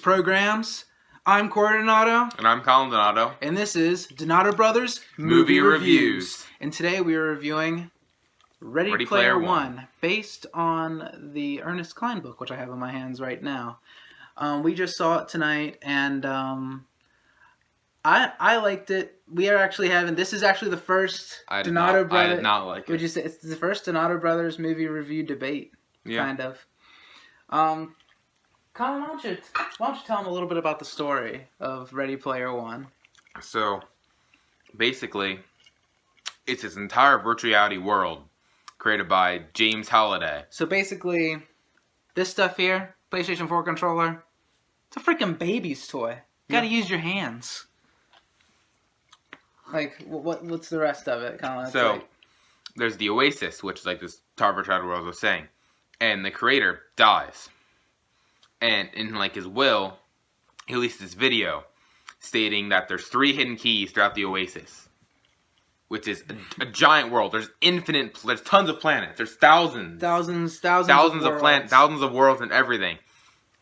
programs. I'm Corey Donato. And I'm Colin Donato. And this is Donato Brothers Movie Reviews. And today we are reviewing Ready Player One, based on the Ernest Cline book, which I have in my hands right now. We just saw it tonight, and I liked it. We are actually having... This is actually the first Donato Brothers... I did not like it. Would you say it's the first Donato Brothers movie review debate? Yeah. Kind of. Colin, why don't you tell them a little bit about the story of Ready Player One? So, basically, it's this entire virtual reality world created by James Halliday. So basically, this stuff here, PlayStation 4 controller, it's a freaking baby's toy. You gotta use your hands. Like, what's the rest of it, Colin? So, there's the Oasis, which is like this entire virtual reality world I was saying. And the creator dies. And in like his will, he released this video stating that there's 3 hidden keys throughout the Oasis, which is a giant world. There's tons of planets. There's thousands of planets, thousands of worlds and everything.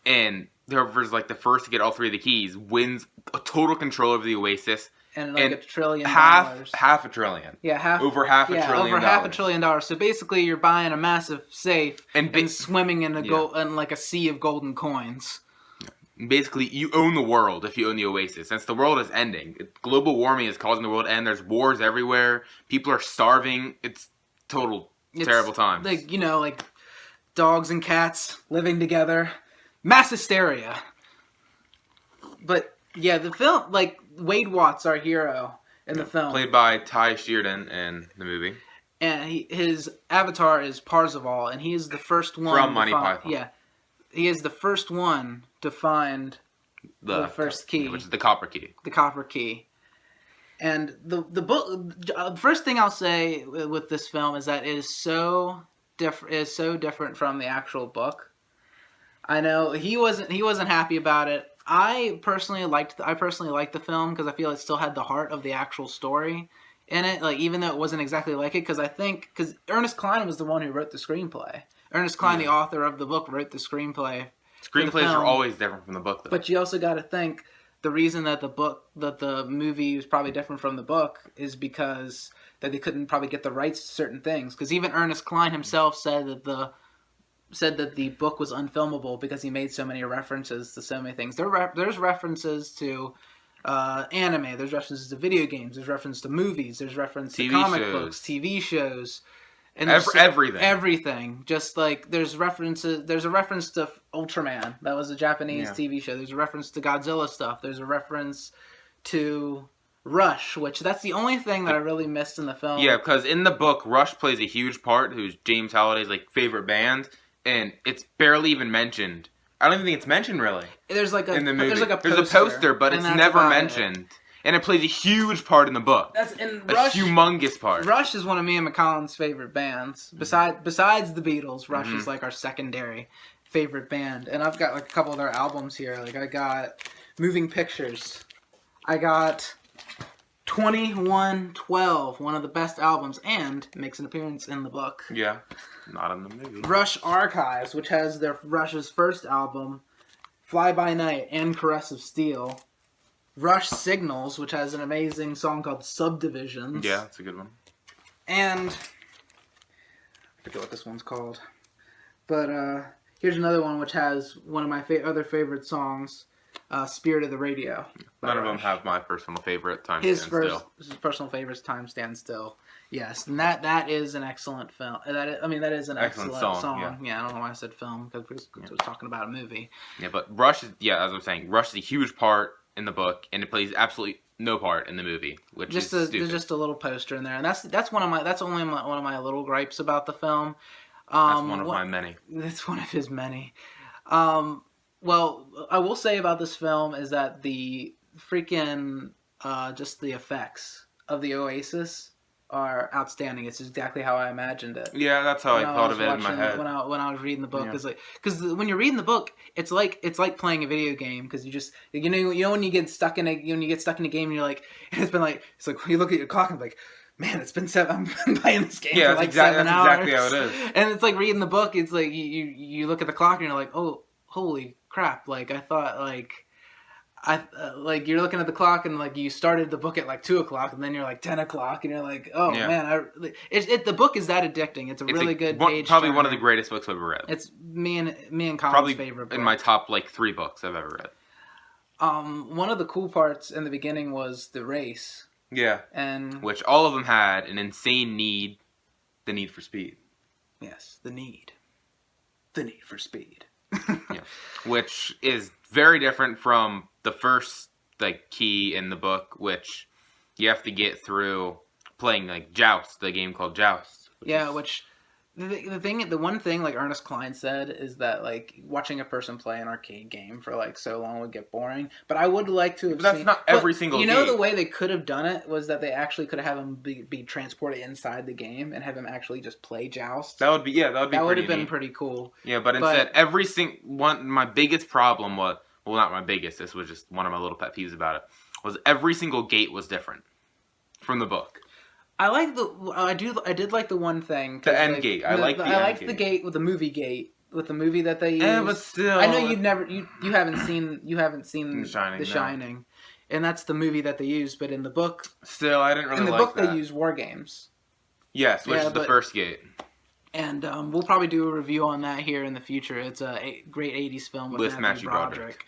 And whoever's like the first to get all 3 of the keys wins a total control over the Oasis. And like $1 trillion. Half a trillion. Yeah, over half a trillion. Over half $1 trillion. So basically, you're buying a massive safe and swimming in in like a sea of golden coins. Basically, you own the world if you own the Oasis. Since the world is ending, global warming is causing the world to end. There's wars everywhere. People are starving. It's terrible times. Like dogs and cats living together, mass hysteria. But yeah, the film, like, Wade Watts, our hero in the film. Played by Ty Sheridan in the movie. And his avatar is Parzival, and he is the first one from Monty Python. Yeah. He is the first one to find the first key. Which is the copper key. The copper key. And the book, first thing I'll say with this film is that it is so different from the actual book. I know he wasn't happy about it. I personally liked the film because I feel it still had the heart of the actual story in it. Like, even though it wasn't exactly like it, because Ernest Cline was the one who wrote the screenplay. Ernest Cline, the author of the book, wrote the screenplay. Screenplays are always different from the book, though. But you also got to think the reason that the movie was probably different from the book is because that they couldn't probably get the rights to certain things. Because even Ernest Cline himself said that the book was unfilmable because he made so many references to so many things. There's references to anime. There's references to video games. There's reference to movies. There's reference to comic books, TV shows, and everything. Everything. Just like there's a reference to Ultraman. That was a Japanese TV show. There's a reference to Godzilla stuff. There's a reference to Rush, which that's the only thing that I really missed in the film. Yeah, because in the book, Rush plays a huge part. Who's James Halliday's favorite band. And it's barely even mentioned. I don't even think it's mentioned, really. There's like in the movie. There's a poster, but it's never mentioned. And it plays a huge part in the book. Rush, humongous part. Rush is one of me and McCollin's favorite bands. Besides the Beatles, Rush is like our secondary favorite band. And I've got like a couple of their albums here. Like I got Moving Pictures. I got 2112, one of the best albums, and makes an appearance in the book. Yeah. Not in the movie. Rush Archives, which has Rush's first album, Fly By Night and Caress of Steel. Rush Signals, which has an amazing song called Subdivisions. Yeah, that's a good one. And I forget what this one's called. But here's another one which has one of my other favorite songs, Spirit of the Radio. None of them have my personal favorite, Time His Stand Still. His personal favorite is Time Stand Still. Yes, and that is an excellent film. That is an excellent song. Yeah, I don't know why I said film, because I was talking about a movie. Yeah, but Rush is, as I was saying, Rush is a huge part in the book, and it plays absolutely no part in the movie, which is stupid. There's just a little poster in there, and that's only one of my little gripes about the film. That's one of my many. That's one of his many. Well, I will say about this film is that the freaking just the effects of the Oasis are outstanding. It's exactly how I imagined it. Yeah, that's how I thought of it in my head when I was reading the book. Because when you're reading the book, it's like playing a video game, because you just when you get stuck in a game and you're like, and it's like you look at your clock and like, man, it's been I've been playing this game for like 7 hours. That's exactly how it is. And it's like reading the book. It's like you look at the clock and you're like, oh, holy crap, like I thought like you're looking at the clock and like you started the book at like 2 o'clock and then you're like 10 o'clock and you're like, oh man, the book is that addicting. It's a really good page. Probably one of the greatest books I've ever read. It's me and Colin's probably favorite book. In my top like 3 books I've ever read. One of the cool parts in the beginning was the race. Yeah, and which all of them had an insane need, the need for speed. Yes, the need for speed. Yeah, which is very different from the first like key in the book, which you have to get through playing like Joust, the game called Joust. Which the one thing like Ernest Cline said is that like watching a person play an arcade game for like so long would get boring. But I would like to have But that's not every single game. You know, the way they could have done it was that they actually could have him be transported inside the game and have him actually just play Joust. That would have been pretty cool. Yeah, but instead every single one, my biggest problem was, well, not my biggest, this was just one of my little pet peeves about it, was every single gate was different from the book. I did like the one thing. The end gate. I liked the gate with the movie gate with the movie that they used. Yeah, but still, I know you haven't seen The Shining, and that's the movie that they used. But in the book, still, I didn't really like that. In the book, they use War Games. Yes, which is the first gate. And we'll probably do a review on that here in the future. It's a great '80s film with Matthew Broderick.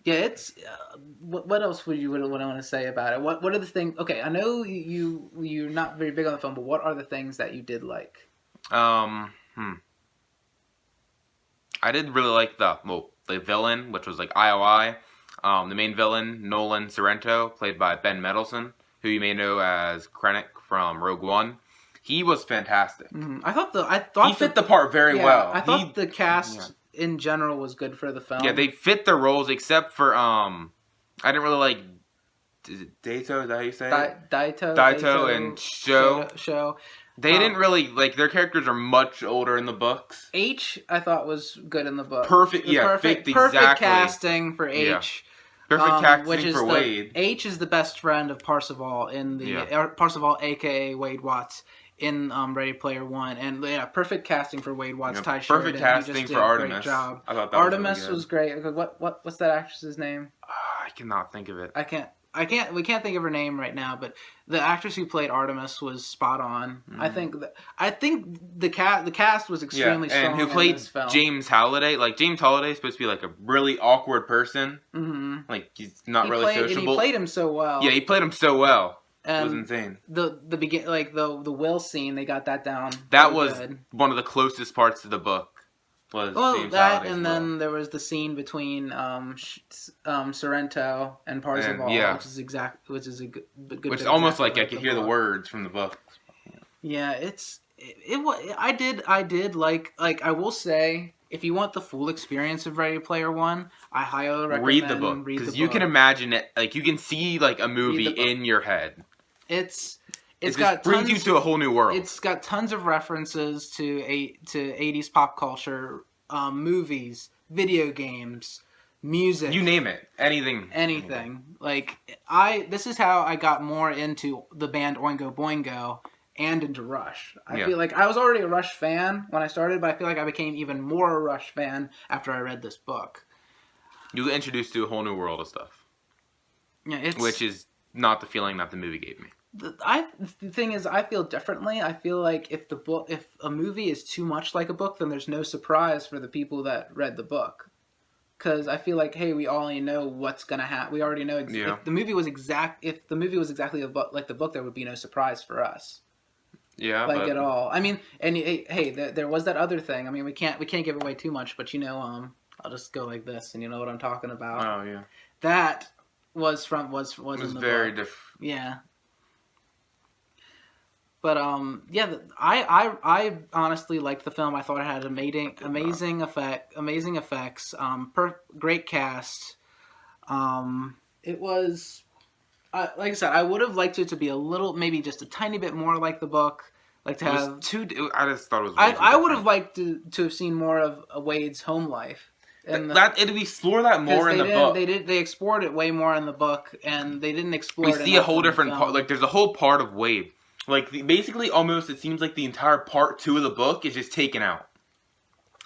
Yeah, it's what else would I want to say about it? What are the things? Okay, I know you're not very big on the film, but what are the things that you did like? I did really like the villain, which was like IOI. The main villain, Nolan Sorrento, played by Ben Mendelsohn, who you may know as Krennic from Rogue One. He was fantastic. Mm-hmm. I thought he fit the part very well. I thought the cast in general was good for the film. Yeah, they fit their roles except for I didn't really like. Is it Daito? Is that how you say it? Daito and Sho. They didn't really like, their characters are much older in the books. H I thought was good in the book. Perfect casting for H. Yeah. Perfect casting for Wade. H is the best friend of Parzival in the Parzival, aka Wade Watts, in Ready Player One, and perfect casting for Wade Watts. Ty perfect casting for Artemis. Great job. I thought that Artemis was great. What's that actress's name? I cannot think of it. We can't think of her name right now, but the actress who played Artemis was spot on. Mm-hmm. I think the cast was extremely strong. And who played James Halliday? Like, James Halliday is supposed to be like a really awkward person. Mm-hmm. Like, he's not really sociable. And he played him so well. Yeah, he played him so well. It was insane. The will scene, they got that down. That was one of the closest parts to the book. James then there was the scene between Sorrento and Parzival, which is a good. Which is almost like I could hear the words from the book. Yeah, I did like I will say, if you want the full experience of Ready Player One, I highly recommend read the book, because you can imagine it, like you can see like a movie in your head. It brings you to a whole new world. It's got tons of references to 80s pop culture, movies, video games, music. You name it. Anything. This is how I got more into the band Oingo Boingo and into Rush. I feel like I was already a Rush fan when I started, but I feel like I became even more a Rush fan after I read this book. You were introduced to a whole new world of stuff. Yeah, which is not the feeling that the movie gave me. The thing is, I feel differently. I feel like if a movie is too much like a book, then there's no surprise for the people that read the book. Because I feel like, hey, we already know what's gonna happen. We already know if the movie was exactly like the book, there would be no surprise for us. Yeah, at all. I mean, and hey, there was that other thing. I mean, we can't give away too much, but I'll just go like this, and you know what I'm talking about. Oh yeah. That was in the very book. different. Yeah. But I honestly liked the film. I thought it had amazing effects, great cast. It was, like I said, I would have liked it to be a little, maybe just a tiny bit more like the book. Like to have I just thought it was. I would have liked to have seen more of Wade's home life. It'd explore that more in the book. They explored it way more in the book, and they didn't explore. We see a whole different part. Like, there's a whole part of Wade. Like, basically, almost, it seems like the entire part 2 of the book is just taken out.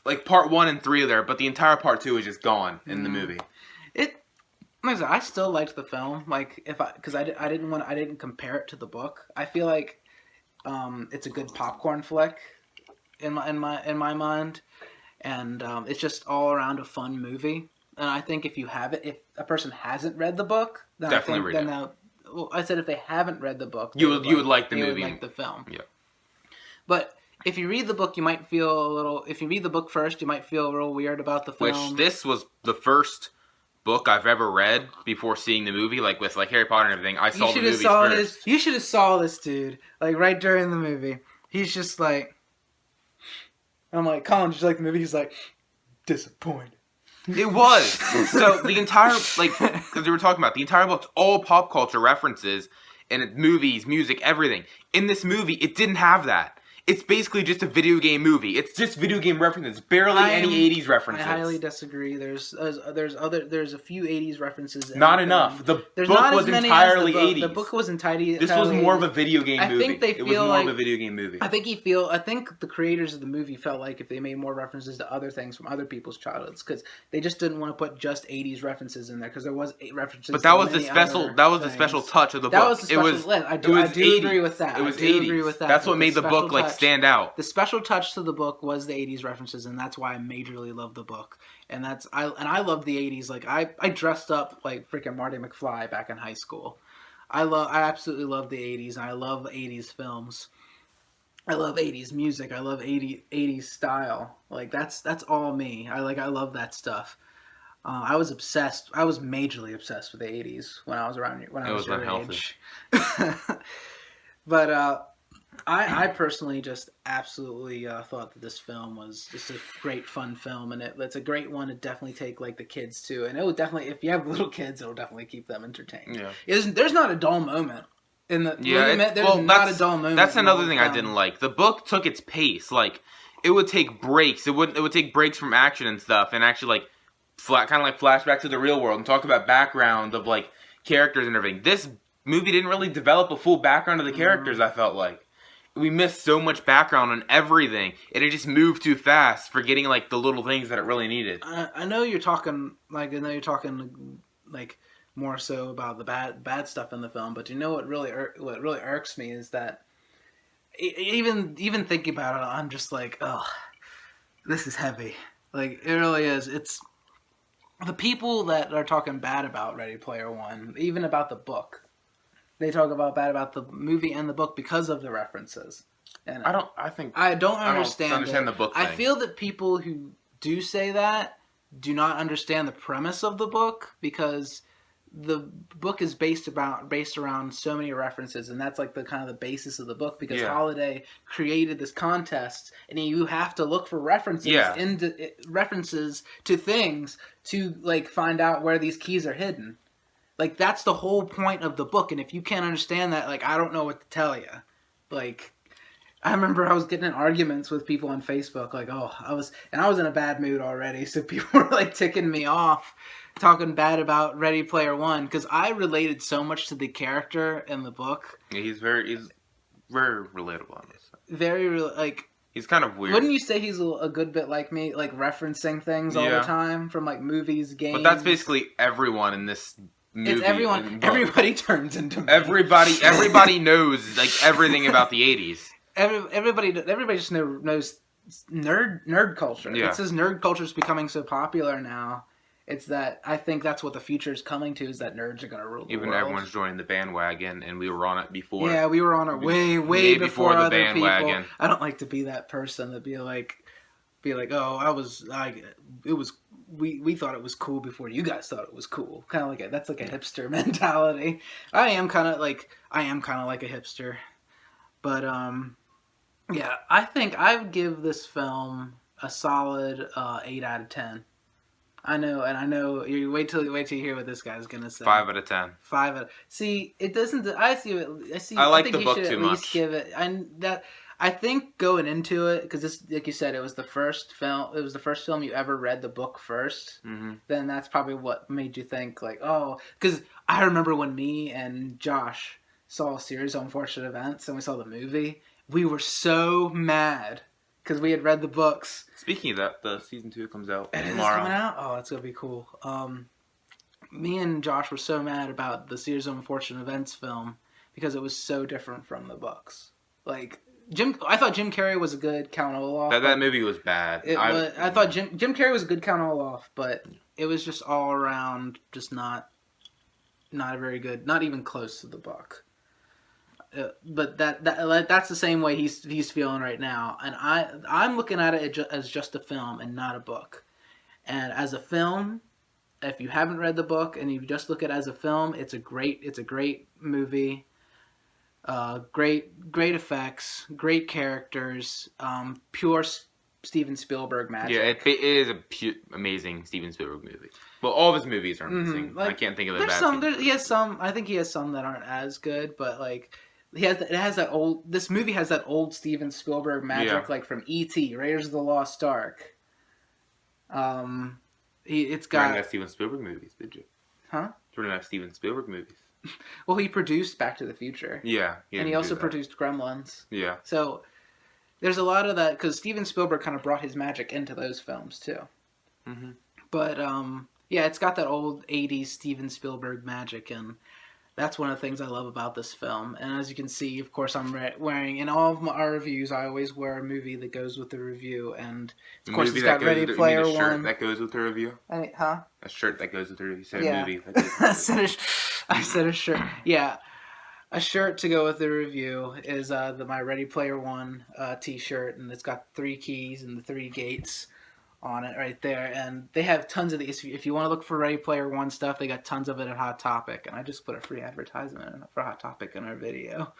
like part 1 and 3 are there, but the entire part 2 is just gone in the movie. Like I said, I still liked the film. Like because I didn't compare it to the book. I feel like it's a good popcorn flick in my mind, and it's just all around a fun movie. And I think if a person hasn't read the book, then Definitely read it. Well, I said if they haven't read the book, you would like the movie, like the film. Yeah. But if you read the book, you might feel a little. If you read the book first, you might feel real weird about the film. Which this was the first book I've ever read before seeing the movie, like with like Harry Potter and everything. I saw the movie first. You should have saw this dude like right during the movie. He's just like, I'm like, Colin, did you like the movie? He's like, disappointed. It was. So the entire, like, because we were talking about, the entire book's all pop culture references and movies, music, everything. In this movie, it didn't have that. It's basically just a video game movie. It's just video game references, barely any 80s references. I highly disagree. There's a few 80s references. Not enough. The book was entirely 80s. The book was entirely. This was more of a video game movie. I think it was more of a video game movie. I think the creators of the movie felt like if they made more references to other things from other people's childhoods, because they just didn't want to put just 80s references in there, because there was 8 references. But that was the special. That was the special touch of the book. That was the special. I do agree with that. It was 80s. That's what made the book like stand out. The special touch to the book was the 80s references, and that's why I majorly love the book. And I loved the 80s. Like I dressed up like freaking Marty McFly back in high school. I absolutely love the 80s, and I love 80s films. I love 80s music. I love 80s style. Like that's all me. I love that stuff. I was obsessed. I was majorly obsessed with the 80s when I was your age. But I personally just absolutely thought that this film was just a great fun film, and it's a great one to definitely take like the kids to, and it would definitely, if you have little kids, it'll definitely keep them entertained. Yeah, there's not a dull moment in the not a dull moment. That's another thing I didn't like. The book took its pace. Like it would take breaks. It would take breaks from action and stuff, and actually like kind of like flashback to the real world and talk about background of like characters and everything. This movie didn't really develop a full background of the characters. I felt like we missed so much background on everything, and it just moved too fast, forgetting like the little things that it really needed. I know you're talking like more so about the bad stuff in the film, but you know what really irks me is that even thinking about it, I'm just like, oh, this is heavy. Like it really is. It's the people that are talking bad about Ready Player One, even about the book. They talk bad about the movie and the book because of the references. And I don't understand the book thing. I feel that people who do say that do not understand the premise of the book, because the book is based around so many references, and that's like the kind of the basis of the book, because Holiday created this contest, and you have to look for references to things to like find out where these keys are hidden. Like, that's the whole point of the book, and if you can't understand that, like, I don't know what to tell you. Like, I remember I was getting in arguments with people on Facebook, like, I was in a bad mood already, so people were, like, ticking me off, talking bad about Ready Player One, because I related so much to the character in the book. Yeah, he's very relatable on this. He's kind of weird. Wouldn't you say he's a good bit like me, like, referencing things all the time, from, like, movies, games? But that's basically everyone in this movie. It's everyone. Everybody turns into me. Everybody knows like everything about the 80s. Everybody just knows nerd culture. Yeah. It's this nerd culture is becoming so popular now. It's that I think that's what the future is coming to, is that nerds are going to rule the world. Even everyone's joining the bandwagon, and we were on it before. Yeah, we were on it way before the bandwagon. People. I don't like to be that person that be like, we thought it was cool before you guys thought it was cool. Kind of like that's like a hipster mentality. I am kind of like a hipster, but yeah, I think I would give this film a solid 8 out of 10. I know. You wait till you hear what this guy's gonna say. 5 out of 10. 5 out. See, it doesn't. I see. I like think the book too much. Give it. I think going into it, because this, like you said, it was the first film. It was the first film you ever read the book first. Mm-hmm. Then that's probably what made you think like, oh, because I remember when me and Josh saw a series of Unfortunate Events and we saw the movie. We were so mad because we had read the books. Speaking of that, the season 2 comes out And it is tomorrow. coming out? Oh, it's going to be cool. Me and Josh were so mad about the Series of Unfortunate Events film because it was so different from the books. Like, I thought Jim Carrey was a good Count Olaf. That movie was bad. I thought Jim Carrey was a good Count Olaf, but it was just all around just not very good, not even close to the book. But that's the same way he's feeling right now, and I'm looking at it as just a film and not a book. And as a film, if you haven't read the book and you just look at it as a film, it's a great movie. Great effects, great characters, pure Steven Spielberg magic. Yeah, it is a amazing Steven Spielberg movie. Well, all of his movies are amazing. Like, I can't think of a bad. He has some. I think he has some that aren't as good, but like this movie has that old Steven Spielberg magic, like from E.T., Raiders of the Lost Ark. It's got. You didn't have Steven Spielberg movies, did you? Huh? You didn't have Steven Spielberg movies. Well, he produced Back to the Future. Yeah. And he also produced Gremlins. Yeah. So there's a lot of that because Steven Spielberg kind of brought his magic into those films too. Mm-hmm. But yeah, it's got that old '80s Steven Spielberg magic, and that's one of the things I love about this film. And as you can see, of course, I'm wearing in all of our reviews. I always wear a movie that goes with the review, and of course, it's got Ready Player One. Shirt that goes with the review. Huh? A shirt that goes with the review. You said yeah. A movie. I said a shirt. Yeah. A shirt to go with the review is my Ready Player One t-shirt, and it's got 3 keys and the 3 gates on it right there. And they have tons of these. If you want to look for Ready Player One stuff, they got tons of it at Hot Topic. And I just put a free advertisement for Hot Topic in our video.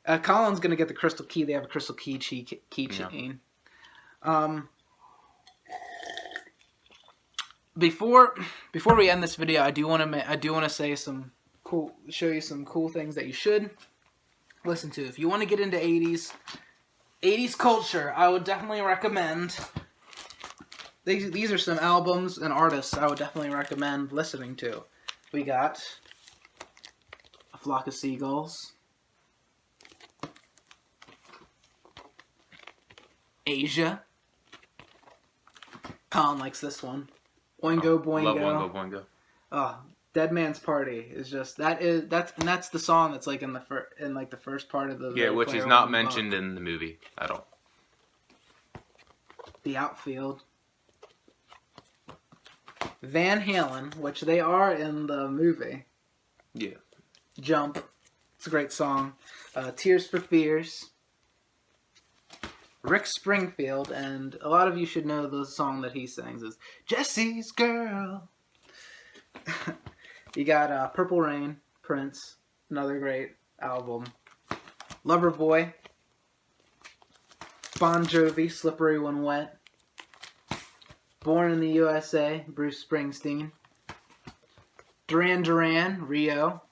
Colin's going to get the crystal key. They have a crystal key keychain. Yeah. Before we end this video, I do want to say show you some cool things that you should listen to. If you want to get into 80s culture, I would definitely recommend. These are some albums and artists I would definitely recommend listening to. We got A Flock of Seagulls, Asia. Colin likes this one. Oingo Boingo. Love Oingo Boingo. Oh, Dead Man's Party is just that's the song that's like in the first part of the which is not mentioned in the movie at all. The Outfield. Van Halen, which they are in the movie. Yeah. Jump. It's a great song. Tears for Fears. Rick Springfield, and a lot of you should know the song that he sings is Jesse's Girl. You got Purple Rain, Prince, another great album. Loverboy, Bon Jovi, Slippery When Wet. Born in the USA, Bruce Springsteen. Duran Duran, Rio.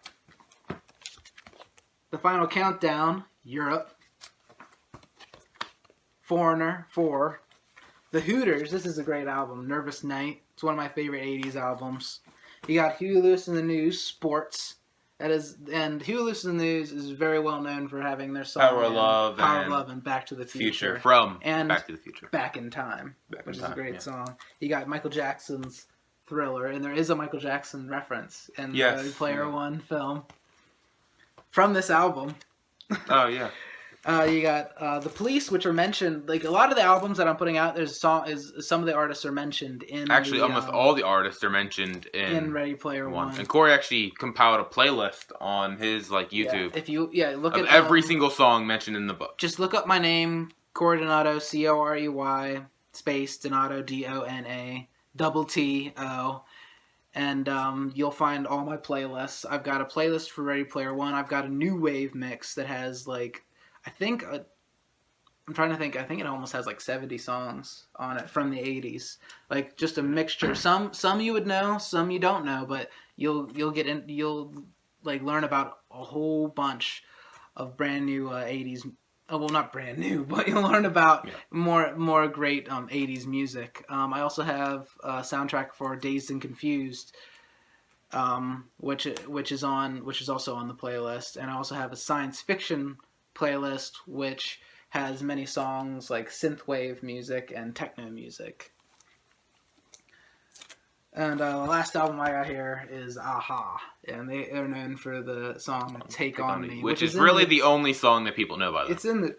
The Final Countdown, Europe. Foreigner, 4. The Hooters, this is a great album. Nervous Night, it's one of my favorite 80s albums. You got Huey Lewis and the News, Sports. And Huey Lewis and the News is very well known for having their song Power of Love and Back to the Future. And Back to the Future. Back in Time, which is a great song. You got Michael Jackson's Thriller, and there is a Michael Jackson reference in the Ready Player One film from this album. Oh, yeah. You got The Police, which are mentioned. Like a lot of the albums that I'm putting out, some of the artists are mentioned in. Actually, almost all the artists are mentioned in Ready Player One. And Corey actually compiled a playlist on his YouTube. Yeah, if you look at every single song mentioned in the book. Just look up my name, Corey Donato, Corey space Donato DONATTO, and you'll find all my playlists. I've got a playlist for Ready Player One. I've got a new wave mix that has I'm trying to think. I think it almost has 70 songs on it from the 80s. Like just a mixture. Some you would know, some you don't know, but you'll learn about a whole bunch of brand new 80s. Well, not brand new, but you'll learn about more great 80s music. I also have a soundtrack for Dazed and Confused, which is also on the playlist, and I also have a science fiction playlist which has many songs like synthwave music and techno music. And the last album I got here is Aha, and they are known for the song "Take on Me," which is really the only song that people know by them. It's in the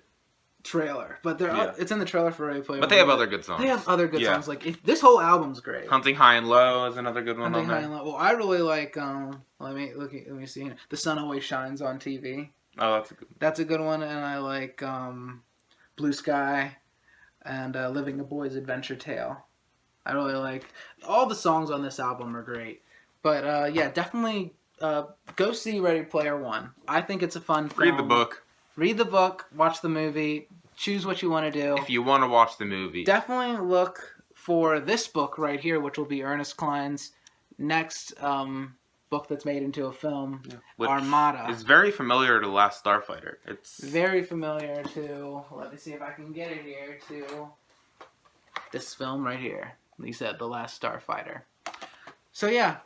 trailer, but it's in the trailer for Ready Player One. But they have other good songs. They have other good songs. Like this whole album's great. Hunting High and Low is another good one. Hunting High and Low. Well, I really like. Let me see here. The Sun Always Shines on TV. Oh, that's a good one. That's a good one, and I like Blue Sky and Living a Boy's Adventure Tale. I really like all the songs on this album are great, but yeah, definitely go see Ready Player One. I think it's a fun film. Read the book. Read the book. Watch the movie. Choose what you want to do. If you want to watch the movie, definitely look for this book right here, which will be Ernest Cline's next book that's made into a film, Armada. It's very familiar to Last Starfighter. It's very familiar to. Let me see if I can get it here to this film right here. He said The Last Starfighter. So yeah,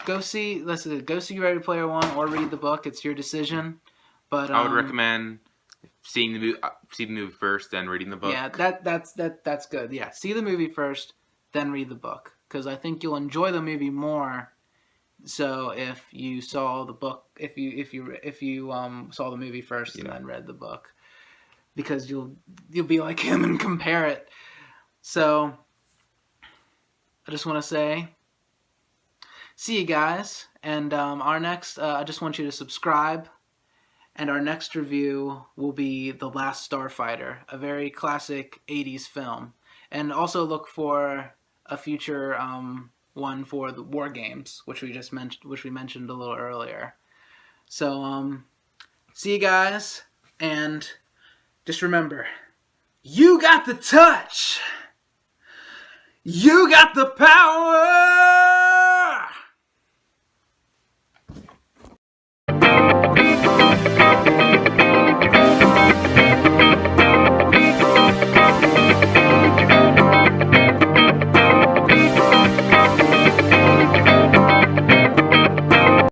go see Ready Player One or read the book. It's your decision. But I would recommend seeing the movie first, then reading the book. Yeah, that's good. Yeah, see the movie first, then read the book, because I think you'll enjoy the movie more. So if you saw the book, if you saw the movie first and then read the book, because you'll be like him and compare it. So, I just want to say, see you guys, and our next, I just want you to subscribe, and our next review will be The Last Starfighter, a very classic 80s film, and also look for a future one for the War Games, which we mentioned a little earlier. So, see you guys, and just remember, you got the touch! You got the power!